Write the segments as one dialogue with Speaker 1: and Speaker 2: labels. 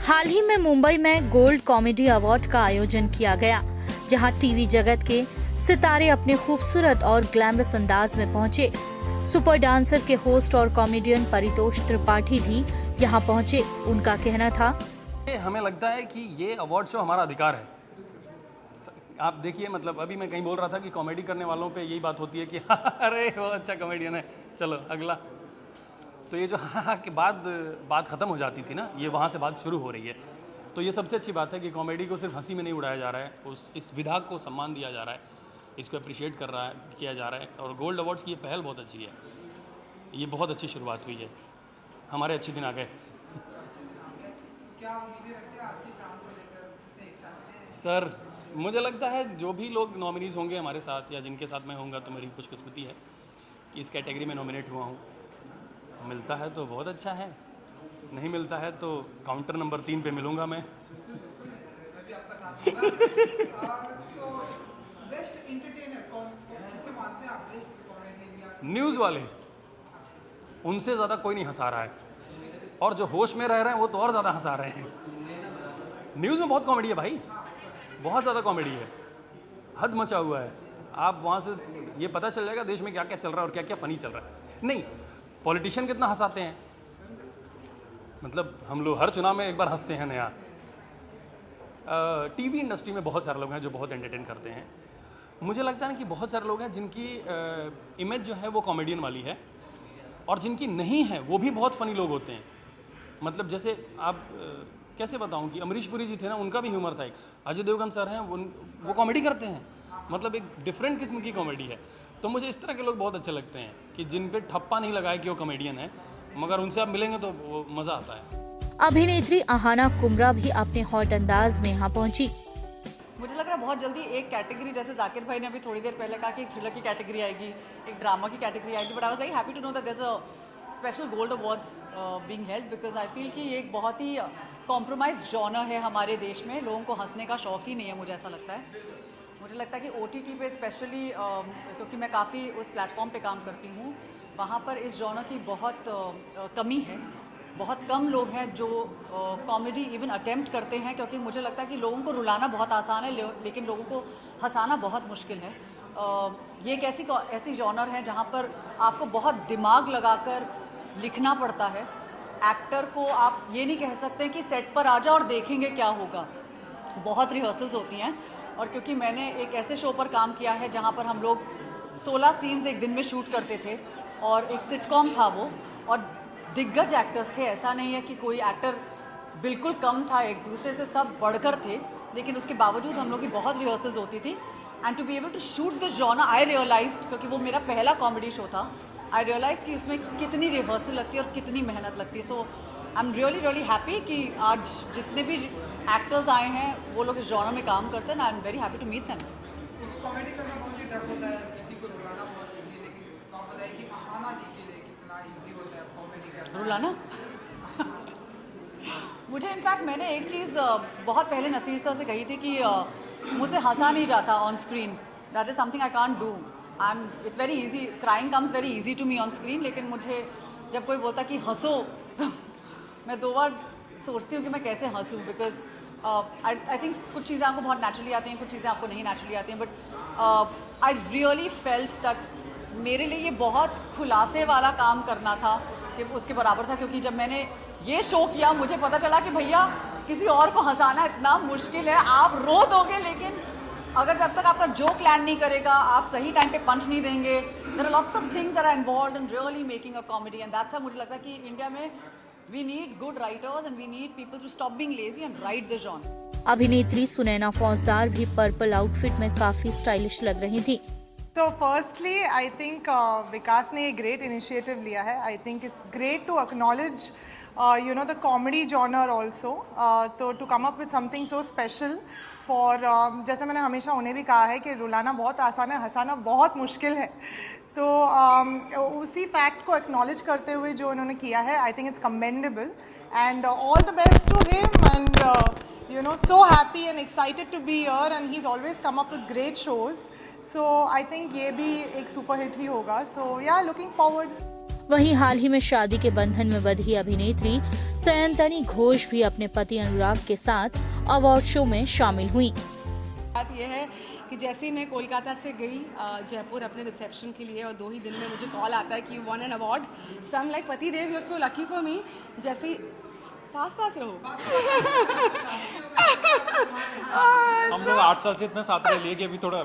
Speaker 1: हाल ही में मुंबई में gold comedy award का आयोजन किया गया, जहां टीवी जगत के सितारे अपने खूबसूरत और ग्लैमरस अंदाज में पहुंचे। सुपर डांसर के होस्ट और कॉमेडियन परितोष त्रिपाठी भी यहां पहुंचे। उनका कहना था,
Speaker 2: हमें लगता है कि ये अवार्ड शो हमारा अधिकार है। आप देखिए, मतलब अभी मैं कहीं बोल रहा था कि कॉमेडी करने वालों पे यही बात होती है कि अरे वो अच्छा कॉमेडियन है, चलो अगला। तो ये जो के बाद बात ख़त्म हो जाती थी ना, ये वहाँ से बात शुरू हो रही है। तो ये सबसे अच्छी बात है कि कॉमेडी को सिर्फ हंसी में नहीं उड़ाया जा रहा है, इस विधा को सम्मान दिया जा रहा है, इसको अप्रिशिएट किया जा रहा है। और गोल्ड अवार्ड्स की ये पहल बहुत अच्छी है, ये बहुत अच्छी शुरुआत हुई है, हमारे अच्छे दिन आ गए। सर, मुझे लगता है जो भी लोग नॉमिनीज़ होंगे हमारे साथ या जिनके साथ मैं होऊंगा, तो मेरी खुशकिस्मती है कि इस कैटेगरी में नॉमिनेट हुआ हूँ। मिलता है तो बहुत अच्छा है, नहीं मिलता है तो काउंटर नंबर 3 पे मिलूंगा मैं। न्यूज़ वाले, उनसे ज़्यादा कोई नहीं हंसा रहा है, और जो होश में रह रहे हैं वो तो और ज़्यादा हंसा रहे हैं। न्यूज़ में बहुत कॉमेडी है भाई, बहुत ज़्यादा कॉमेडी है, हद मचा हुआ है। आप वहाँ से ये पता चल जाएगा देश में क्या क्या चल रहा है और क्या क्या फ़नी चल रहा है। नहीं, पॉलिटिशियन कितना हंसाते हैं, मतलब हम लोग हर चुनाव में एक बार हंसते हैं नया। टीवी इंडस्ट्री में बहुत सारे लोग हैं जो बहुत एंटरटेन करते हैं। मुझे लगता है ना कि बहुत सारे लोग हैं जिनकी इमेज जो है वो कॉमेडियन वाली है, और जिनकी नहीं है वो भी बहुत फ़नी लोग होते हैं। मतलब जैसे आप कैसे बताऊं कि अमरीश पुरी जी थे ना, उनका भी ह्यूमर था एक। अजय देवगन सर हैं, वो कॉमेडी करते हैं, मतलब एक डिफरेंट किस्म की कॉमेडी है। तो मुझे इस तरह के लोग बहुत अच्छे लगते हैं कि जिन पे ठप्पा नहीं लगाए कि वो कॉमेडियन है, मगर उनसे आप मिलेंगे तो वो मज़ा आता है।
Speaker 1: अभिनेत्री अहाना कुमरा भी अपने हॉट अंदाज में यहाँ पहुंची।
Speaker 3: मुझे लग रहा है बहुत जल्दी एक कैटेगरी, जैसे जाकिर भाई ने अभी थोड़ी देर पहले कहा कि एक थ्रिलर की कैटेगरी आएगी, एक ड्रामा की कैटेगरी आएगी, but I was very happy to know that there is a special gold awards being held, because I feel कि ये एक बहुत ही कॉम्प्रोमाइज जॉनर है हमारे देश में। लोगों को हंसने का शौक ही नहीं है, मुझे ऐसा लगता है। मुझे लगता है कि OTT पे स्पेशली, क्योंकि मैं काफ़ी उस प्लेटफॉर्म पे काम करती हूँ, वहाँ पर इस जॉनर की बहुत कमी है। बहुत कम लोग हैं जो कॉमेडी इवन अटेम्प्ट करते हैं, क्योंकि मुझे लगता है कि लोगों को रुलाना बहुत आसान है, लेकिन लोगों को हंसाना बहुत मुश्किल है। ये एक ऐसी जॉनर है जहाँ पर आपको बहुत दिमाग लगाकर लिखना पड़ता है। एक्टर को आप ये नहीं कह सकते कि सेट पर आ जाओ और देखेंगे क्या होगा, बहुत रिहर्सल्स होती हैं। और क्योंकि मैंने एक ऐसे शो पर काम किया है जहाँ पर हम लोग 16 सीन्स एक दिन में शूट करते थे, और एक सिटकॉम था वो, और दिग्गज एक्टर्स थे। ऐसा नहीं है कि कोई एक्टर बिल्कुल कम था, एक दूसरे से सब बढ़कर थे, लेकिन उसके बावजूद हम लोग की बहुत रिहर्सल्स होती थी। And to be able to shoot this genre, I realised, क्योंकि वो मेरा पहला कॉमेडी शो था, आई रियलाइज कि इसमें कितनी रिहर्सल लगती है और कितनी मेहनत लगती है। So I am really really happy कि आज जितने भी एक्टर्स आए हैं वो लोग इस जॉनर में काम करते हैं। I am very happy to meet them.
Speaker 4: Comedy करना बहुत ही टफ होता है, किसी को रुलाना बहुत इजी, लेकिन आप बताइए कि अहाना जी के लिए कितना इजी होता है कॉमेडी करना?
Speaker 3: रुलाना मुझे इनफैक्ट मैंने एक चीज़ बहुत पहले नसीर सर से कही थी कि मुझसे हंसा नहीं जाता on screen. That is something I can't do. It's very easy, crying comes very easy to me on screen, लेकिन मुझे जब कोई बोलता कि हंसो तो मैं 2 बार सोचती हूँ कि मैं कैसे हंसूँ, बिकॉज आई थिंक कुछ चीज़ें आपको बहुत नेचुरली आती हैं, कुछ चीज़ें आपको नहीं नेचुरली आती हैं, but I really felt that मेरे लिए ये बहुत खुलासे वाला काम करना था कि उसके बराबर था। क्योंकि जब मैंने ये शो किया, मुझे पता चला कि भैया किसी और को हंसाना इतना मुश्किल है। आप रो दोगे, लेकिन अगर जब तक आपका जोक लैंड नहीं करेगा, आप सही टाइम पे पंच नहीं देंगे, there are lots of things that are involved in really making a comedy. And that's why मुझे लगता है कि इंडिया में we need good writers and we need people to stop being lazy and write the genre.
Speaker 1: अभिनेत्री सुनैना फौजदार भी purple outfit में काफी स्टाइलिश लग रही थी।
Speaker 5: So firstly, I think विकास ने एक great initiative लिया है. I think it's great to acknowledge, the comedy genre also. तो to come up with something so special for, जैसे मैंने हमेशा उन्हें भी कहा है कि रुलाना बहुत आसान है, हंसाना बहुत मुश्किल है. तो उसी फैक्ट को एक्नॉलेज करते हुए जो उन्होंने किया है, I think it's commendable and all the best to him and so happy and excited to be here and he's always come up with great shows. So I think ये भी एक सुपर हिट ही होगा. So yeah, looking forward.
Speaker 1: वहीं हाल ही में शादी के बंधन में बंधी अभिनेत्री सयंतनी घोष भी अपने पति अनुराग के साथ अवार्ड शो में शामिल हुई।
Speaker 3: बात यह है कि जैसे ही मैं कोलकाता से गई जयपुर अपने रिसेप्शन के लिए और 2 ही दिन में मुझे कॉल आता है कि you won an award. So I am like पति देव, you are so lucky for me. जैसे ही पास रहो
Speaker 6: हम लोग 8 साल से इतना साथ रह लिए कि अभी थोड़ा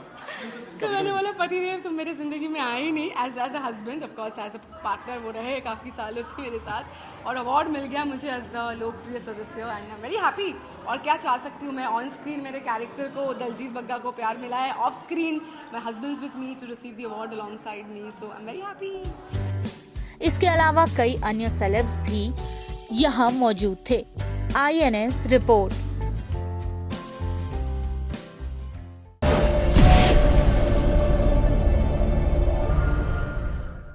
Speaker 3: तो मैंने बोला पति देव तुम मेरे ज़िंदगी में आए ही नहीं as a husband, of course as a partner वो रहे काफ़ी सालों से मेरे साथ और अवार्ड मिल गया मुझे एज द लोकप्रिय सदस्य and I am very happy. और क्या चाह सकती हूँ मैं, ऑन स्क्रीन मेरे कैरेक्टर को दलजीत बग्गा को प्यार मिला है, off screen my husband's with me to receive the award alongside me, so I am very happy.
Speaker 1: इसके अलावा कई अन्य सेलेब्स भी यहाँ मौजूद थे। INS report.